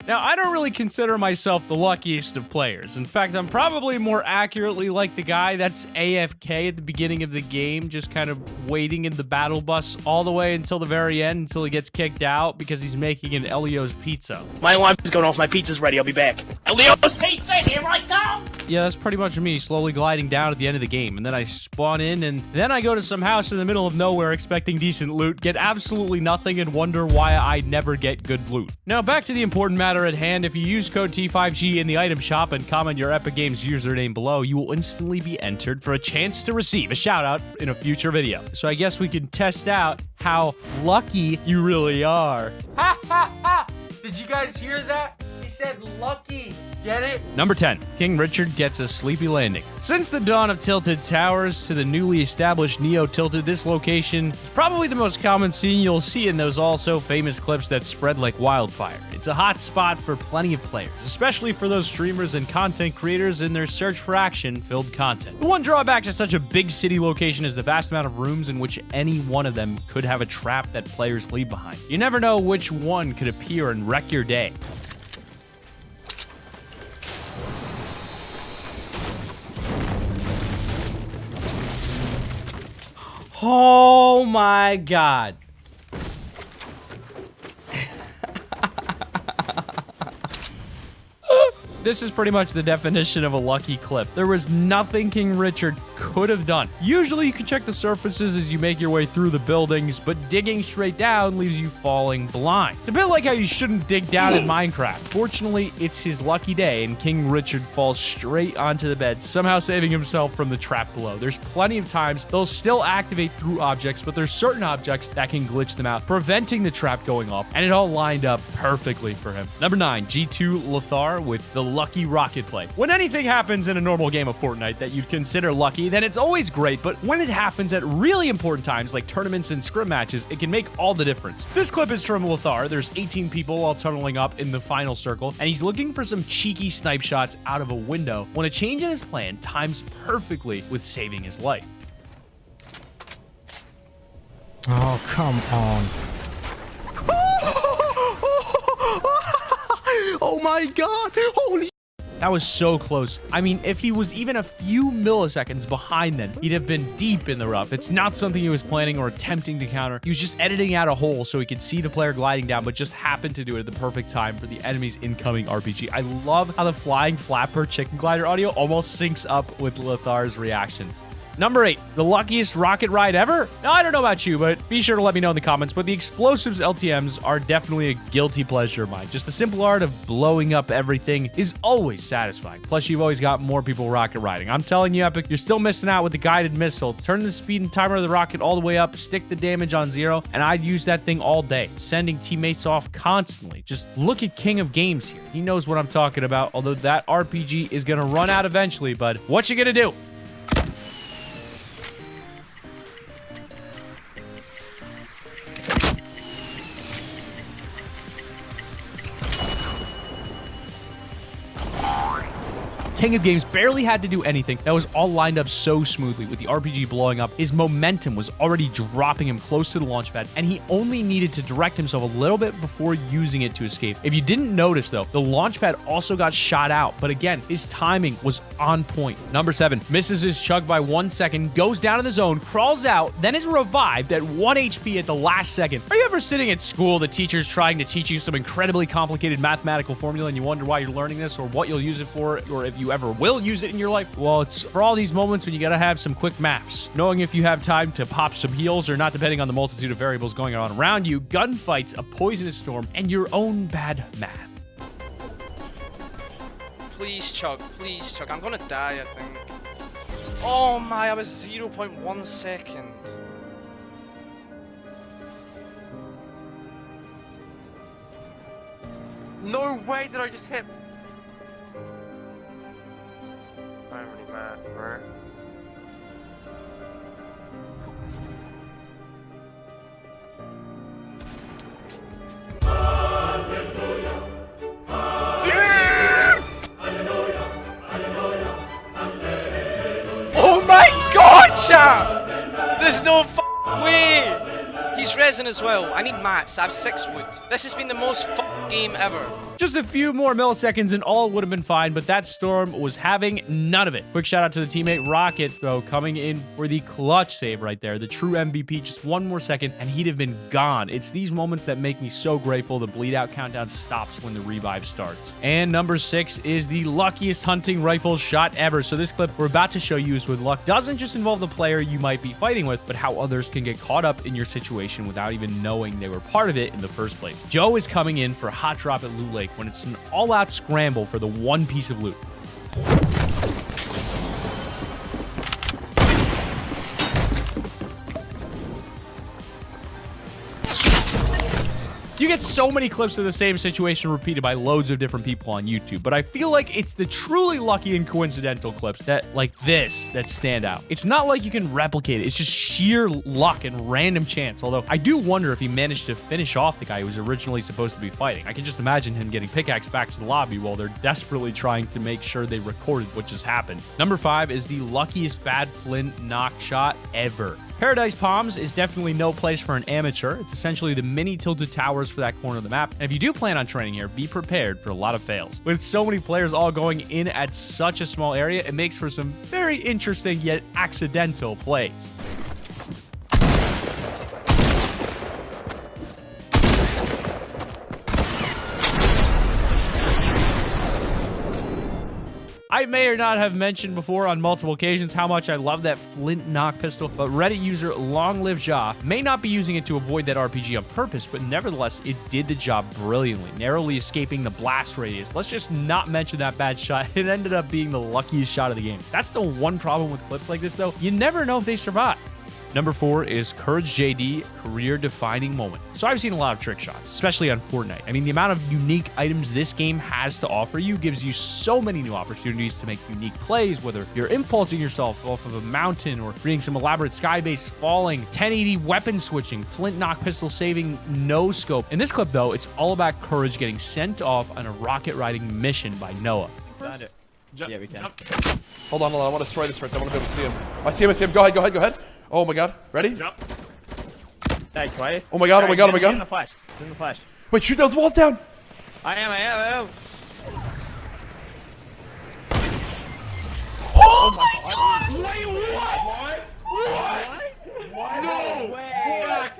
Now, I don't really consider myself the luckiest of players. In fact, I'm probably more accurately like the guy that's AFK at the beginning of the game, just kind of waiting in the battle bus all the way until the very end, until he gets kicked out because he's making an Elio's pizza. My alarm is going off, my pizza's ready, I'll be back. Elio's pizza, here I come! Yeah, that's pretty much me, slowly gliding down at the end of the game, and then I spawn in, and then I go to some house in the middle of nowhere expecting decent loot, get absolutely nothing, and wonder why I never get good loot. Now, back to the important matter at hand. If you use code T5G in the item shop and comment your Epic Games username below, you will instantly be entered for a chance to receive a shout out in a future video. So I guess we can test out how lucky you really are. Ha ha ha! Did you guys hear that? He said lucky. Get it? Number 10. King Richard gets a sleepy landing. Since the dawn of Tilted Towers to the newly established Neo Tilted, this location is probably the most common scene you'll see in those also famous clips that spread like wildfire. It's a hot spot for plenty of players, especially for those streamers and content creators in their search for action-filled content. The one drawback to such a big city location is the vast amount of rooms in which any one of them could have a trap that players leave behind. You never know which one could appear and wreck your day. Oh my god. This is pretty much the definition of a lucky clip. There was nothing King Richard could have done. Usually you can check the surfaces as you make your way through the buildings, but digging straight down leaves you falling blind. It's a bit like how you shouldn't dig down in Minecraft. Fortunately, it's his lucky day, and King Richard falls straight onto the bed, somehow saving himself from the trap below. There's plenty of times they'll still activate through objects, but there's certain objects that can glitch them out, preventing the trap going off, and it all lined up perfectly for him. Number 9, G2 Lothar with the lucky rocket play. When anything happens in a normal game of Fortnite that you'd consider lucky, then it's always great, but when it happens at really important times like tournaments and scrim matches, it can make all the difference. This clip is from Lothar. There's 18 people all tunneling up in the final circle, and he's looking for some cheeky snipe shots out of a window when a change in his plan times perfectly with saving his life. Oh, come on. Oh my god! Holy! That was so close. I mean, if he was even a few milliseconds behind then, he'd have been deep in the rough. It's not something he was planning or attempting to counter. He was just editing out a hole so he could see the player gliding down, but just happened to do it at the perfect time for the enemy's incoming RPG. I love how the flying flapper chicken glider audio almost syncs up with Lothar's reaction. Number 8, the luckiest rocket ride ever? Now, I don't know about you, but be sure to let me know in the comments, but the explosives LTMs are definitely a guilty pleasure of mine. Just the simple art of blowing up everything is always satisfying. Plus, you've always got more people rocket riding. I'm telling you, Epic, you're still missing out with the guided missile. Turn the speed and timer of the rocket all the way up, stick the damage on 0, and I'd use that thing all day, sending teammates off constantly. Just look at King of Games here. He knows what I'm talking about, although that RPG is gonna run out eventually, but what you gonna do? King of Games barely had to do anything. That was all lined up so smoothly. With the RPG blowing up, his momentum was already dropping him close to the launch pad, and he only needed to direct himself a little bit before using it to escape. If you didn't notice, though, the launch pad also got shot out, but again, his timing was on point. Number 7, misses his chug by 1 second, goes down in the zone, crawls out, then is revived at 1 HP at the last second. Are you ever sitting at school, the teacher's trying to teach you some incredibly complicated mathematical formula, and you wonder why you're learning this, or what you'll use it for, or if you ever will use it in your life? Well, it's for all these moments when you gotta have some quick maths. Knowing if you have time to pop some heals or not, depending on the multitude of variables going on around you, gunfights, a poisonous storm, and your own bad math. Please chug, please chug. I'm gonna die, I think. Oh my, I was 0.1 second. No way did I just hit. How many mats, bro? Oh my god, chat! There's no way! He's res amazing as well. I need mats. I have 6 wood. This has been the most fun game ever. Just a few more milliseconds and all would have been fine, but that storm was having none of it. Quick shout out to the teammate Rocket, though, coming in for the clutch save right there. The true MVP, just one more second, and he'd have been gone. It's these moments that make me so grateful. The bleed out countdown stops when the revive starts. And number 6 is the luckiest hunting rifle shot ever. So this clip we're about to show you is with luck doesn't just involve the player you might be fighting with, but how others can get caught up in your situation without even knowing they were part of it in the first place. Joe is coming in for a hot drop at Loot Lake when it's an all-out scramble for the one piece of loot. You get so many clips of the same situation repeated by loads of different people on YouTube, but I feel like it's the truly lucky and coincidental clips that, like this, that stand out. It's not like you can replicate it. It's just sheer luck and random chance, although I do wonder if he managed to finish off the guy who was originally supposed to be fighting. I can just imagine him getting pickaxed back to the lobby while they're desperately trying to make sure they recorded what just happened. Number 5 is the luckiest bad flint knock shot ever. Paradise Palms is definitely no place for an amateur. It's essentially the mini tilted towers for that corner of the map. And if you do plan on training here, be prepared for a lot of fails. With so many players all going in at such a small area, it makes for some very interesting yet accidental plays. I may or not have mentioned before on multiple occasions how much I love that flint knock pistol, but Reddit user Long Live Ja may not be using it to avoid that RPG on purpose, but nevertheless, it did the job brilliantly, narrowly escaping the blast radius. Let's just not mention that bad shot. It ended up being the luckiest shot of the game. That's the one problem with clips like this, though. You never know if they survive. Number 4 is Courage JD, career-defining moment. So I've seen a lot of trick shots, especially on Fortnite. I mean, the amount of unique items this game has to offer you gives you so many new opportunities to make unique plays, whether you're impulsing yourself off of a mountain or creating some elaborate skybase falling, 1080 weapon switching, flint knock pistol saving, no scope. In this clip, though, it's all about Courage getting sent off on a rocket riding mission by Noah. Got it. Yeah, we can. Hold on. I want to destroy this first. I want to be able to see him. I see him. Go ahead. Oh my god. Ready? Jump. Die twice. Oh my god. He's in the flash. He's in the flash. Wait, shoot those walls down. I am. Oh my god. Wait, what? No way.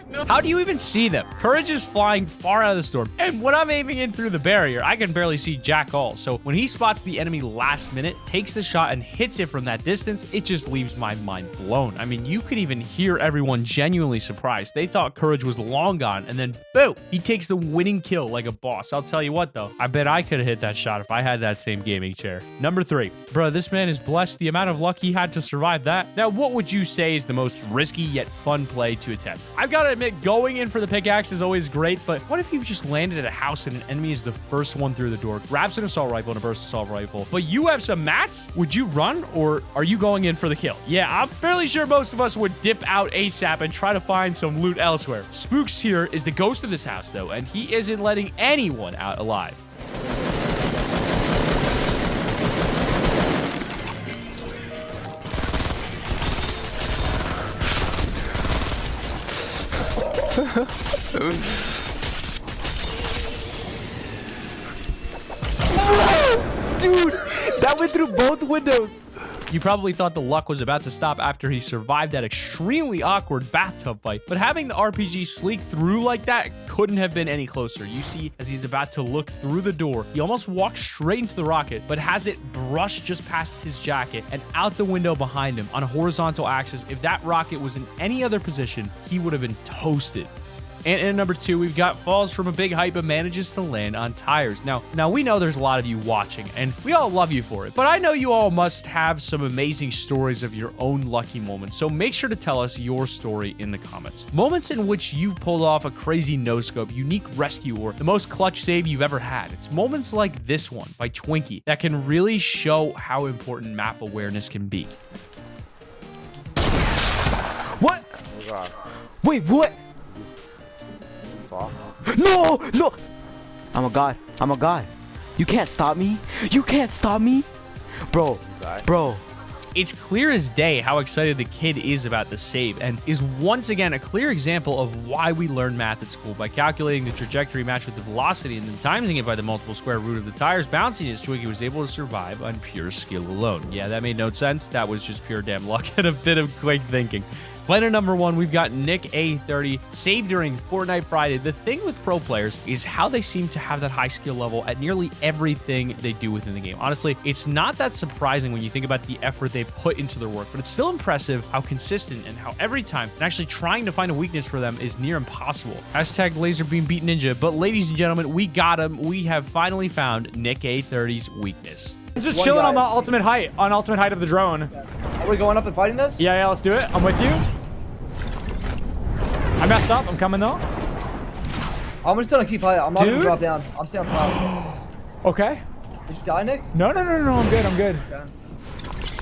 No. How do you even see them? Courage is flying far out of the storm, and when I'm aiming in through the barrier, I can barely see jack all. So when he spots the enemy last minute, takes the shot and hits it from that distance, it just leaves my mind blown. I mean, you could even hear everyone genuinely surprised. They thought Courage was long gone, and then boom, he takes the winning kill like a boss. I'll tell you what though, I bet I could have hit that shot if I had that same gaming chair. Number 3, bro, this man is blessed. The amount of luck he had to survive that. Now, what would you say is the most risky yet fun play to attempt? I've got to admit, going in for the pickaxe is always great, but what if you've just landed at a house and an enemy is the first one through the door, grabs an assault rifle and a burst assault rifle, but you have some mats? Would you run, or are you going in for the kill? Yeah, I'm fairly sure most of us would dip out ASAP and try to find some loot elsewhere. Spooks here is the ghost of this house, though, and he isn't letting anyone out alive. Dude, that went through both windows. You probably thought the luck was about to stop after he survived that extremely awkward bathtub fight, but having the RPG sleek through like that couldn't have been any closer. You see, as he's about to look through the door, he almost walks straight into the rocket, but has it brush just past his jacket and out the window behind him on a horizontal axis. If that rocket was in any other position, he would have been toasted. And in number 2, we've got falls from a big height but manages to land on tires. Now we know there's a lot of you watching, and we all love you for it, but I know you all must have some amazing stories of your own lucky moments, so make sure to tell us your story in the comments. Moments in which you've pulled off a crazy no-scope, unique rescue, or the most clutch save you've ever had. It's moments like this one by Twinkie that can really show how important map awareness can be. What? Oh god. Wait, what? Fall. No! I'm a god. You can't stop me. Bro, It's clear as day how excited the kid is about the save, and is once again a clear example of why we learn math at school. By calculating the trajectory matched with the velocity and then timing it by the multiple square root of the tires bouncing his Twiggy was able to survive on pure skill alone. Yeah, that made no sense. That was just pure damn luck and a bit of quick thinking. Player number 1, we've got Nick A30, saved during Fortnite Friday. The thing with pro players is how they seem to have that high skill level at nearly everything they do within the game. Honestly, it's not that surprising when you think about the effort they put into their work, but it's still impressive how consistent and how every time and actually trying to find a weakness for them is near impossible. Hashtag laser beam beat ninja. But ladies and gentlemen, we got him. We have finally found Nick A30's weakness. He's just chilling on the ultimate height of the drone. Are we going up and fighting this? Yeah, let's do it. I'm with you. I messed up. I'm coming though. I'm just gonna keep high. I'm not gonna Dude. drop down. I'm staying on top. Okay. Did you die, Nick? No. I'm good. Okay.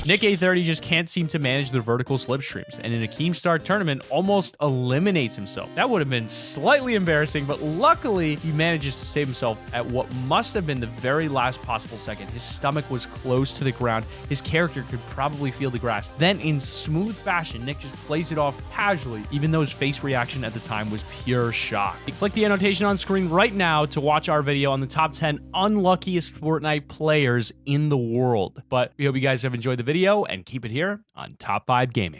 Nick A30 just can't seem to manage the vertical slipstreams, and in a Keemstar tournament almost eliminates himself. That would have been slightly embarrassing, but luckily he manages to save himself at what must have been the very last possible second. His stomach was close to the ground. His character could probably feel the grass. Then in smooth fashion, Nick just plays it off casually, even though his face reaction at the time was pure shock. Click the annotation on screen right now to watch our video on the top 10 unluckiest Fortnite players in the world. But we hope you guys have enjoyed the video and keep it here on Top 5 Gaming.